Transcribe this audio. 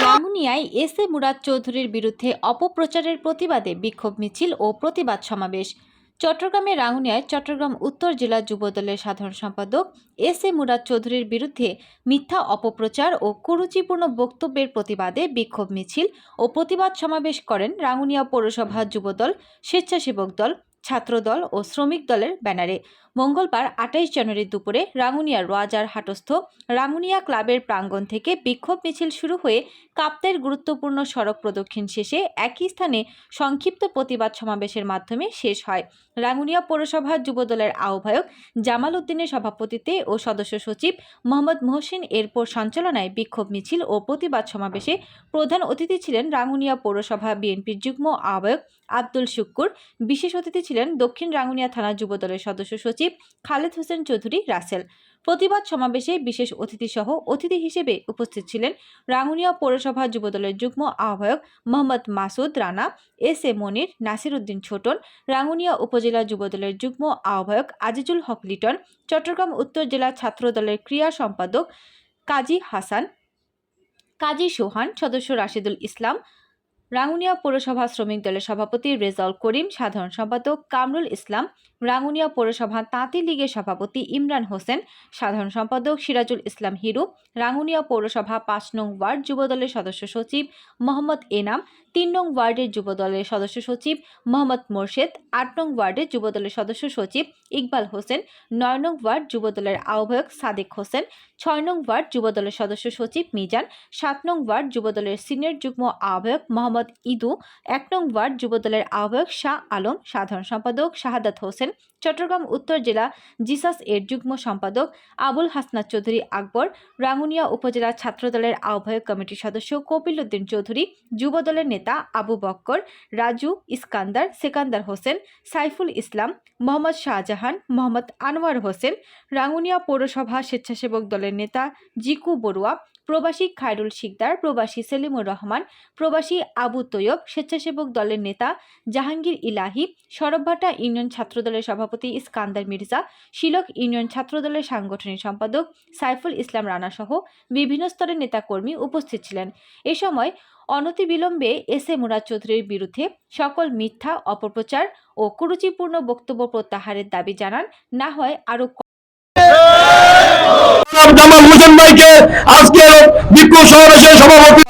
রাঙ্গুনিয়ায় S A Murad চৌধুরীর বিরুদ্ধে অপপ্রচারের প্রতিবাদে বিক্ষোভ মিছিল ও প্রতিবাদ সমাবেশ। চট্টগ্রামের রাঙ্গুনিয়ায় চট্টগ্রাম উত্তর জেলা যুবদলের সাধারণ সম্পাদক এস এ মুরাদ চৌধুরীর বিরুদ্ধে মিথ্যা অপপ্রচার ও কুরুচিপূর্ণ বক্তব্যের প্রতিবাদে বিক্ষোভ মিছিল ও প্রতিবাদ সমাবেশ করেন রাঙ্গুনিয়া পৌরসভা যুবদল, স্বেচ্ছাসেবক দল, ছাত্রদল ও শ্রমিক দলের ব্যানারে। মঙ্গলবার ২৮ জানুয়ারি দুপুরে রাঙ্গুনিয়ার রাজার হাটস্থ রাঙ্গুনিয়া ক্লাবের প্রাঙ্গণ থেকে বিক্ষোভ মিছিল শুরু হয়ে কাপ্তাইয়ের গুরুত্বপূর্ণ সড়ক প্রদক্ষিণ শেষে একই স্থানে সংক্ষিপ্ত প্রতিবাদ সমাবেশের মাধ্যমে শেষ হয়। রাঙ্গুনিয়া পৌরসভা যুবদলের আহ্বায়ক জামাল উদ্দিনের সভাপতিত্বে ও সদস্য সচিব মোহাম্মদ মহসিন এরপর সঞ্চালনায় বিক্ষোভ মিছিল ও প্রতিবাদ সমাবেশে প্রধান অতিথি ছিলেন রাঙ্গুনিয়া পৌরসভা বিএনপির যুগ্ম আহ্বায়ক আব্দুল শুক্কুর। বিশেষ অতিথি ছিলেন দক্ষিণ রাঙ্গুনিয়া থানা যুবদলের সদস্য সচিব খালেদ হোসেন চৌধুরী রাসেল। প্রতিবাদ সমাবেশে বিশেষ অতিথিসহ অতিথি হিসেবে উপস্থিত ছিলেন রাঙ্গুনিয়া পৌরসভা যুবদলের যুগ্ম আহ্বায়ক মোহাম্মদ মাসুদ রানা, এস এ মনির, নাসির উদ্দিন ছোটন, রাঙ্গুনিয়া উপজেলা যুবদলের যুগ্ম আহ্বায়ক আজিজুল হক লিটন, চট্টগ্রাম উত্তর জেলা ছাত্রদলের ক্রিয়া সম্পাদক কাজী হাসান, কাজী সোহান, সদস্য রাশিদুল ইসলাম, রাঙ্গুনিয়া পৌরসভা শ্রমিক দলের সভাপতি রেজাউল করিম, সাধারণ সম্পাদক কামরুল ইসলাম, রাঙ্গুনিয়া পৌরসভা তাঁতি লীগের সভাপতি ইমরান হোসেন, সাধারণ সম্পাদক সিরাজুল ইসলাম হিরু, রাঙ্গুনিয়া পৌরসভা ৫ নং ওয়ার্ড যুবদলের সদস্য সচিব মোহাম্মদ এনাম, ৩ নং ওয়ার্ডের যুবদলের সদস্য সচিব মোহাম্মদ মোর্শেদ, ৮ নং ওয়ার্ডের যুবদলের সদস্য সচিব ইকবাল হোসেন, ৯ নং ওয়ার্ড যুবদলের আহ্বায়ক সাদেক হোসেন, ৬ নং ওয়ার্ড যুবদলের সদস্য সচিব মিজান, ৭ নং ওয়ার্ড যুবদলের সিনিয়র যুগ্ম আহ্বায়ক মোহাম্মদ ইদু, ১ নং ওয়ার্ড যুবদলের আহ্বায়ক শাহ আলম, সাধারণ সম্পাদক শাহাদাত হোসেন, চট্টগ্রাম উত্তর জেলা জিসাস এর যুগ্ম সম্পাদক আবুল হাসনাত চৌধুরী আকবর, রাঙ্গুনিয়া উপজেলা ছাত্রদলের আহ্বায়ক কমিটির সদস্য কপিল উদ্দিন চৌধুরী, যুবদলের নেতা আবু বক্কর, রাজু, ইস্কান্দার, সেকান্দার হোসেন, সাইফুল ইসলাম, মোহাম্মদ শাহজাহান, মোহাম্মদ আনোয়ার হোসেন, রাঙ্গুনিয়া পৌরসভা স্বেচ্ছাসেবক দলের নেতা জিকু বড়ুয়া, প্রবাসী খায়রুল শিকদার, প্রবাসী সেলিমুর রহমান, প্রবাসী আবু তৈয়ব, স্বেচ্ছাসেবক দলের নেতা জাহাঙ্গীর ইলাহি, সরবভাটা ইউনিয়ন ছাত্রদলের সভাপতি ইস্কান্দার মির্জা, শিলক ইউনিয়ন ছাত্রদলের সাংগঠনিক সম্পাদক সাইফুল ইসলাম রানা সহ বিভিন্ন স্তরের নেতাকর্মী উপস্থিত ছিলেন। এ সময় অনতিবিলম্বে এস এ মুরাদ চৌধুরীর বিরুদ্ধে সকল মিথ্যা, অপপ্রচার ও কুরুচিপূর্ণ বক্তব্য প্রত্যাহারের দাবি জানান। না হয় আরো জামাল হোসেন ভাইকে আজকের বিপ্লব সমাবেশের সভাপতি